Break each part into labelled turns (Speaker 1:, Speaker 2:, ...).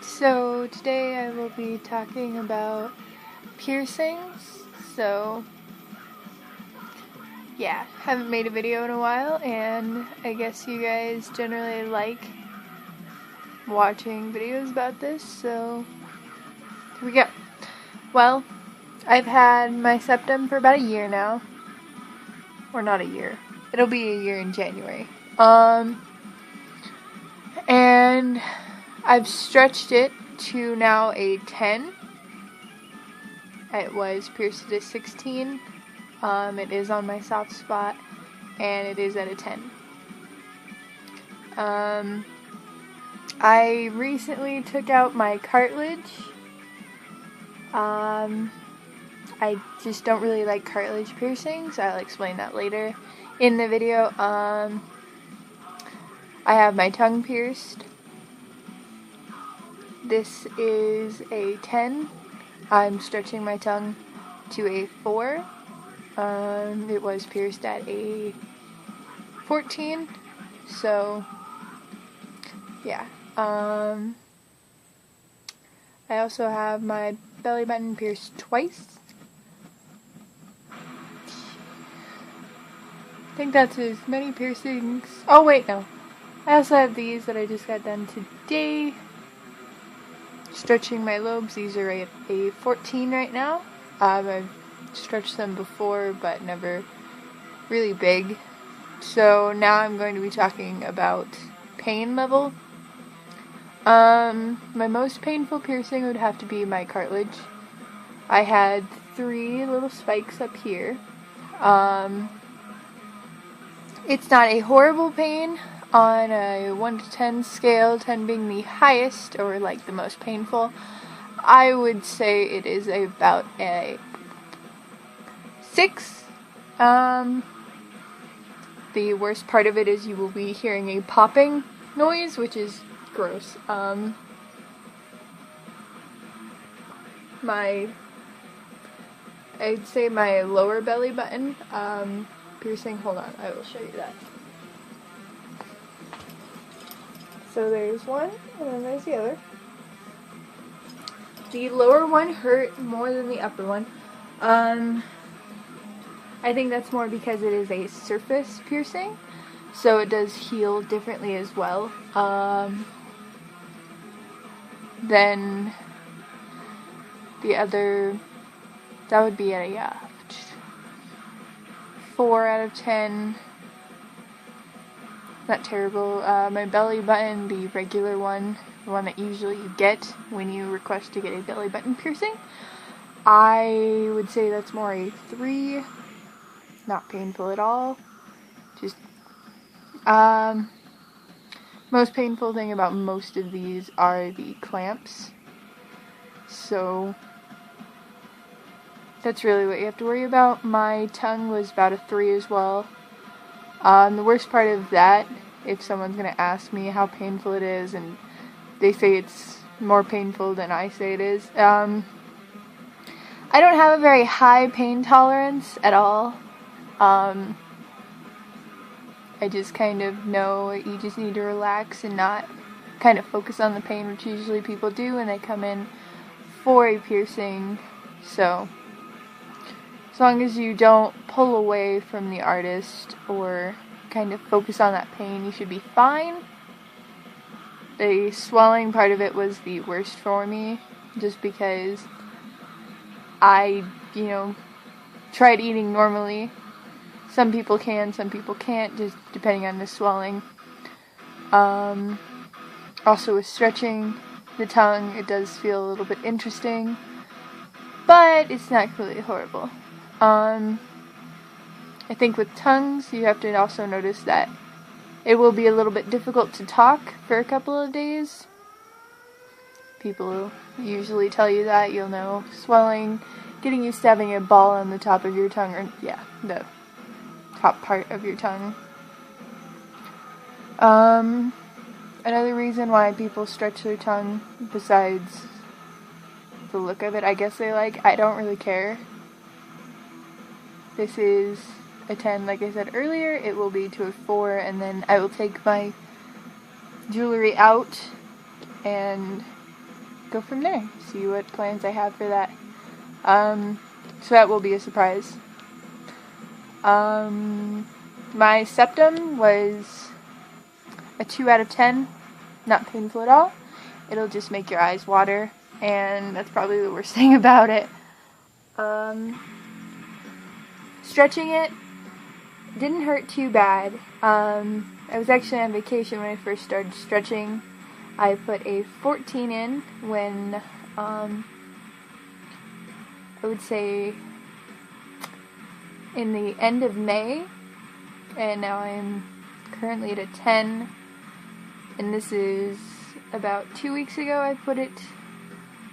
Speaker 1: So today I will be talking about piercings. So yeah, haven't made a video in a while, and I guess you guys generally like watching videos about this, so here we go. Well, I've had my septum for about a year now. Or not a year. It'll be a year in January. And I've stretched it to now a 10. It was pierced at a 16. It is on my soft spot, and it is at a 10. I recently took out my cartilage. I just don't really like cartilage piercings. I'll explain that later in the video. I have my tongue pierced. This is a 10. I'm stretching my tongue to a 4. It was pierced at a 14. So, yeah. I also have my belly button pierced twice. I think that's as many piercings. Oh, wait, no. I also have these that I just got done today. Stretching my lobes. These are at a 14 right now. I've stretched them before, but never really big. So now I'm going to be talking about pain level. My most painful piercing would have to be my cartilage. I had 3 little spikes up here. It's not a horrible pain. On a 1 to 10 scale, 10 being the highest, or like the most painful, I would say it is about a 6. The worst part of it is you will be hearing a popping noise, which is gross. I'd say my lower belly button, piercing, hold on, I will show you that. So there's one, and then there's the other. The lower one hurt more than the upper one. I think that's more because it is a surface piercing, so it does heal differently as well. Then the other, that would be at a 4 out of 10. Not terrible. My belly button, the regular one, the one that usually you get when you request to get a belly button piercing, I would say that's more a 3. Not painful at all. Just, most painful thing about most of these are the clamps. So, that's really what you have to worry about. My tongue was about a 3 as well. The worst part of that, if someone's going to ask me how painful it is, and they say it's more painful than I say it is, I don't have a very high pain tolerance at all. I just kind of know you just need to relax and not kind of focus on the pain, which usually people do when they come in for a piercing. So, as long as you don't pull away from the artist or kind of focus on that pain, you should be fine. The swelling part of it was the worst for me, just because I, tried eating normally. Some people can, some people can't, just depending on the swelling. Also with stretching the tongue, it does feel a little bit interesting, but it's not really horrible. I think with tongues, you have to also notice that it will be a little bit difficult to talk for a couple of days. People usually tell you that, you'll know. Swelling, getting used to having a ball on the top of your tongue, or, the top part of your tongue. Another reason why people stretch their tongue, besides the look of it, I guess I don't really care. This is a 10, like I said earlier. It will be to a 4, and then I will take my jewelry out and go from there. See what plans I have for that. So that will be a surprise. My septum was a 2 out of 10. Not painful at all. It'll just make your eyes water, and that's probably the worst thing about it. Stretching it didn't hurt too bad. I was actually on vacation when I first started stretching. I put a 14 in when, I would say in the end of May, and now I'm currently at a 10, and this is about 2 weeks ago I put it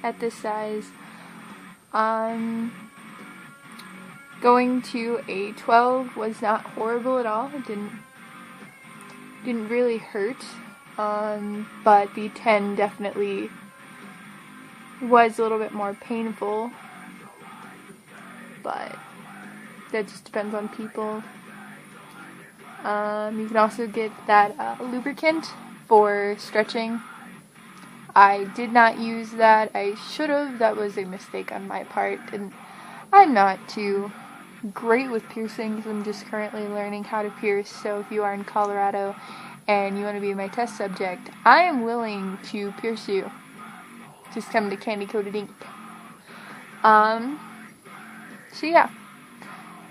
Speaker 1: at this size. Going to a 12 was not horrible at all. It didn't really hurt, but the 10 definitely was a little bit more painful, but that just depends on people. You can also get that lubricant for stretching. I did not use that. I should have. That was a mistake on my part, and I'm not too great with piercings. I'm just currently learning how to pierce, so if you are in Colorado and you want to be my test subject, I am willing to pierce you. Just come to Candy Coated Ink. So yeah,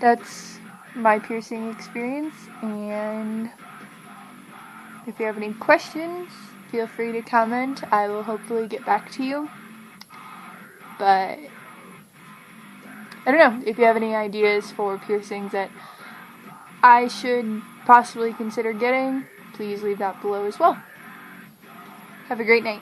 Speaker 1: that's my piercing experience, and if you have any questions, feel free to comment. I will hopefully get back to you. But I don't know, if you have any ideas for piercings that I should possibly consider getting, please leave that below as well. Have a great night.